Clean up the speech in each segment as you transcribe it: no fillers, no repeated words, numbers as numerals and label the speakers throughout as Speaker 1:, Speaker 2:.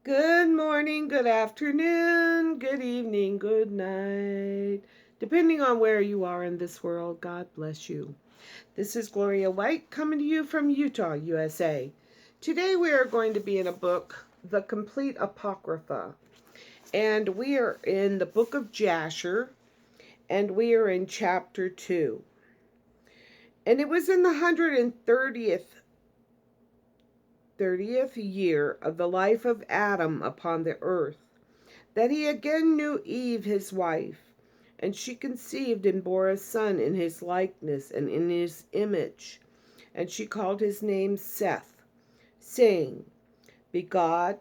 Speaker 1: Good morning, good afternoon, good evening, good night. Depending on where you are in this world, God bless you. This is Gloria White coming to you from Utah, USA. Today we are going to be in a book, The Complete Apocrypha. And we are in the book of Jasher, and we are in chapter 2. And it was in the 130th year of the life of Adam upon the earth, that he again knew Eve his wife, and she conceived and bore a son in his likeness and in his image, and she called his name Seth, saying, Because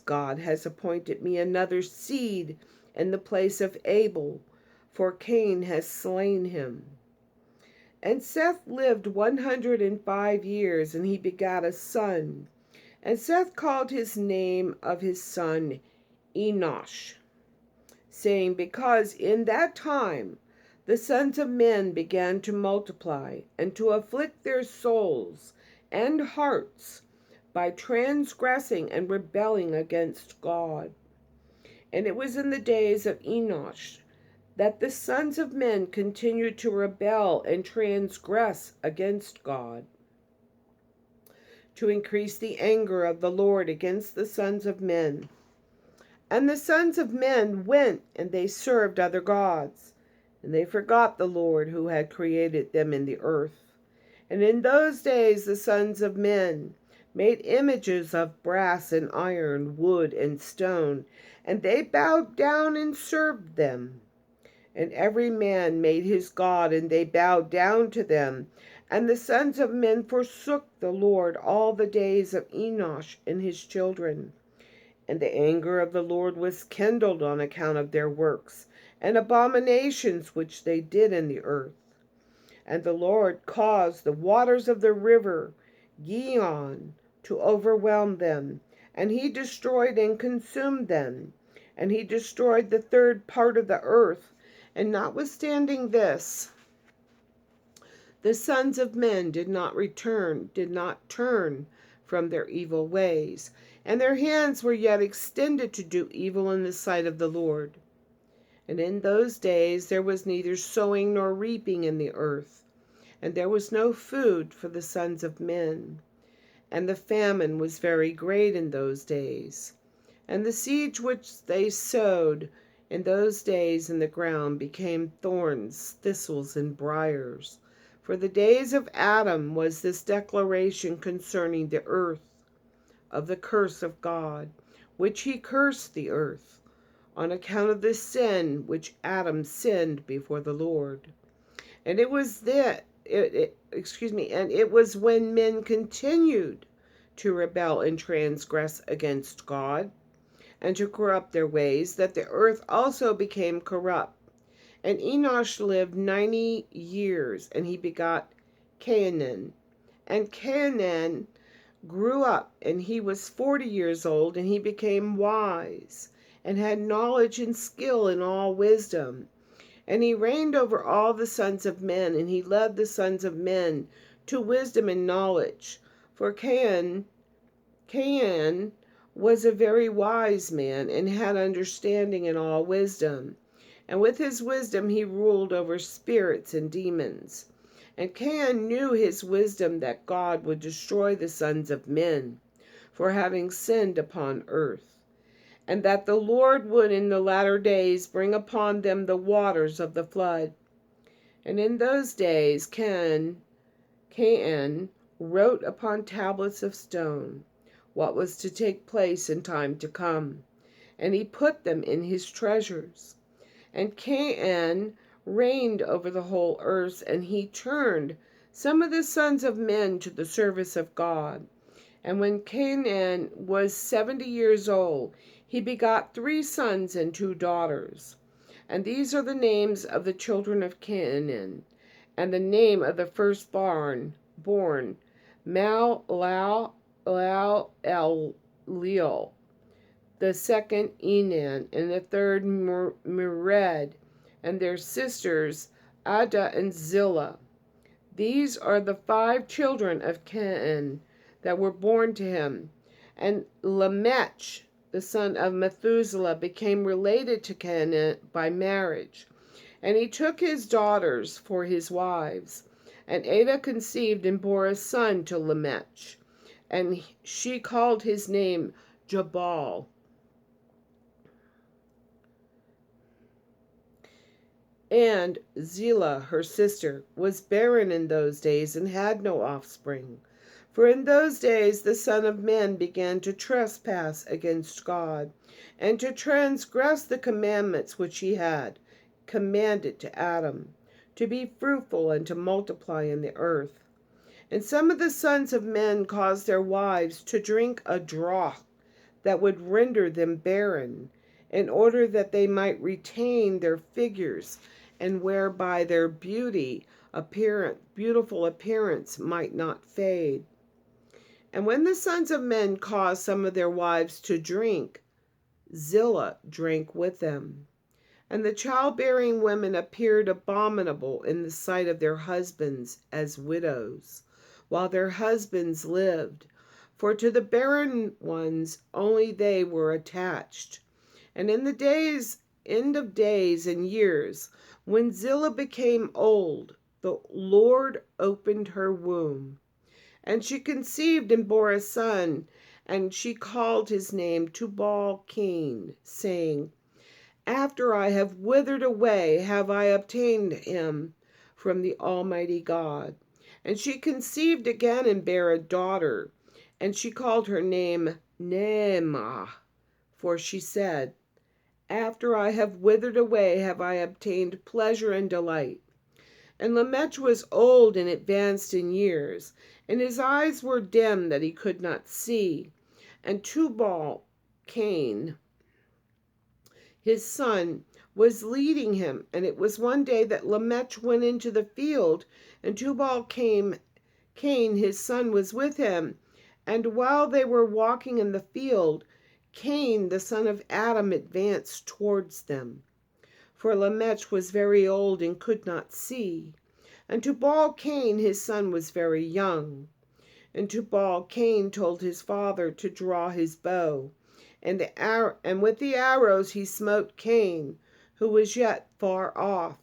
Speaker 1: God has appointed me another seed in the place of Abel, for Cain has slain him. And Seth lived 105 years, and he begat a son. And Seth called his name of his son Enosh, saying, Because in that time the sons of men began to multiply, and to afflict their souls and hearts by transgressing and rebelling against God. And it was in the days of Enosh that the sons of men continued to rebel and transgress against God, to increase the anger of the Lord against the sons of men. And the sons of men went and they served other gods, and they forgot the Lord who had created them in the earth. And in those days the sons of men made images of brass and iron, wood and stone, and they bowed down and served them. And every man made his god, and they bowed down to them. And the sons of men forsook the Lord all the days of Enosh and his children. And the anger of the Lord was kindled on account of their works and abominations which they did in the earth. And the Lord caused the waters of the river Gihon to overwhelm them, and he destroyed and consumed them. And he destroyed the third part of the earth. And notwithstanding this, the sons of men did not turn from their evil ways, and their hands were yet extended to do evil in the sight of the Lord. And in those days there was neither sowing nor reaping in the earth, and there was no food for the sons of men. And the famine was very great in those days. And the seed which they sowed in those days in the ground became thorns, thistles, and briars. For the days of Adam was this declaration concerning the earth, of the curse of God, which he cursed the earth, on account of the sin which Adam sinned before the Lord. And it was and it was when men continued to rebel and transgress against God, and to corrupt their ways, that the earth also became corrupt. And Enosh lived 90 years, and he begot Cainan. And Cainan grew up, and he was 40 years old, and he became wise, and had knowledge and skill in all wisdom. And he reigned over all the sons of men, and he led the sons of men to wisdom and knowledge. For Cain was a very wise man, and had understanding in all wisdom. And with his wisdom he ruled over spirits and demons. And Cain knew his wisdom that God would destroy the sons of men for having sinned upon earth, and that the Lord would in the latter days bring upon them the waters of the flood. And in those days Cain wrote upon tablets of stone what was to take place in time to come, and he put them in his treasures. And Cain reigned over the whole earth, and he turned some of the sons of men to the service of God. And when Cain was 70 years old, he begot 3 sons and 2 daughters. And these are the names of the children of Canaan, and the name of the firstborn, Malal Elil, the second Enan, and the third Mered, and their sisters Ada and Zillah. These are the 5 children of Cain that were born to him. And Lamech, the son of Methuselah, became related to Canaan by marriage. And he took his daughters for his wives. And Ada conceived and bore a son to Lamech. And she called his name Jabal. And Zillah, her sister, was barren in those days and had no offspring. For in those days the Son of Man began to trespass against God, and to transgress the commandments which he had commanded to Adam, to be fruitful and to multiply in the earth. And some of the sons of men caused their wives to drink a draught that would render them barren, in order that they might retain their figures, and whereby their beautiful appearance might not fade. And when the sons of men caused some of their wives to drink, Zillah drank with them. And the childbearing women appeared abominable in the sight of their husbands as widows, while their husbands lived. For to the barren ones only they were attached. And in the end of days and years, when Zillah became old, the Lord opened her womb. And she conceived and bore a son, and she called his name Tubal-Cain, saying, After I have withered away, have I obtained him from the Almighty God. And she conceived again and bare a daughter, and she called her name Neemah, for she said, After I have withered away, have I obtained pleasure and delight. And Lamech was old and advanced in years, and his eyes were dim that he could not see. And Tubal-Cain, his son, was leading him. And it was one day that Lamech went into the field, and Tubal-Cain, his son, was with him. And while they were walking in the field, Cain, the son of Adam, advanced towards them. For Lamech was very old and could not see. And Tubal-Cain, his son, was very young. And Tubal-Cain told his father to draw his bow. And with the arrows he smote Cain, who was yet far off.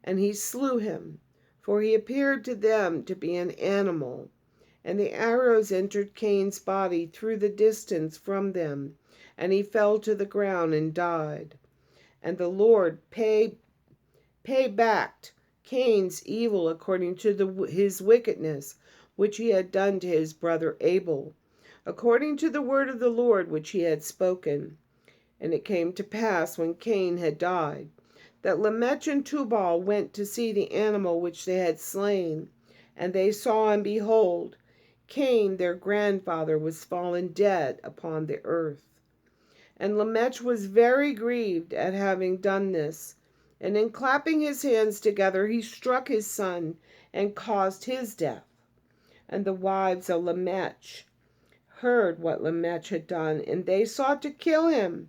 Speaker 1: And he slew him, for he appeared to them to be an animal. And the arrows entered Cain's body through the distance from them, and he fell to the ground and died. And the Lord pay back Cain's evil according to his wickedness, which he had done to his brother Abel, according to the word of the Lord which he had spoken. And it came to pass, when Cain had died, that Lamech and Tubal went to see the animal which they had slain. And they saw, and behold, Cain their grandfather was fallen dead upon the earth. And Lamech was very grieved at having done this. And in clapping his hands together, he struck his son and caused his death. And the wives of Lamech heard what Lamech had done, and they sought to kill him.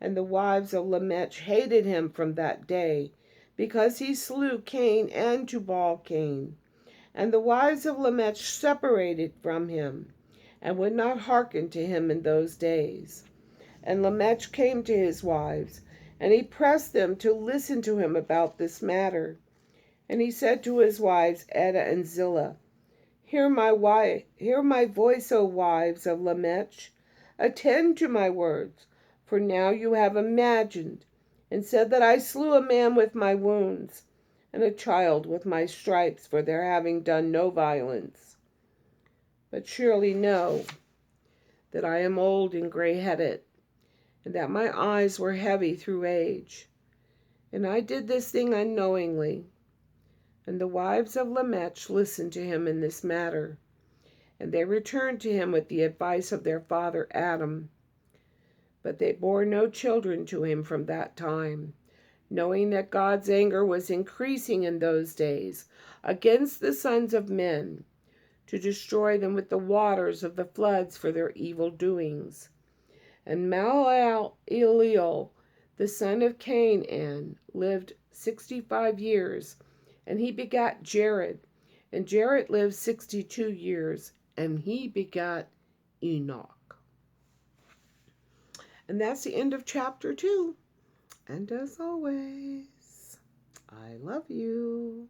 Speaker 1: And the wives of Lamech hated him from that day, because he slew Cain and Tubal-Cain. And the wives of Lamech separated from him, and would not hearken to him in those days. And Lamech came to his wives, and he pressed them to listen to him about this matter. And he said to his wives, Ada and Zillah, Hear my voice, O wives of Lamech. Attend to my words, for now you have imagined, and said that I slew a man with my wounds, and a child with my stripes, for their having done no violence. But surely know that I am old and gray-headed, and that my eyes were heavy through age. And I did this thing unknowingly. And the wives of Lamech listened to him in this matter. And they returned to him with the advice of their father Adam. But they bore no children to him from that time, knowing that God's anger was increasing in those days against the sons of men, to destroy them with the waters of the floods for their evil doings. And Mahalalel, the son of Canaan, lived 65 years, and he begat Jared. And Jared lived 62 years, and he begat Enoch. And that's the end of chapter 2. And as always, I love you.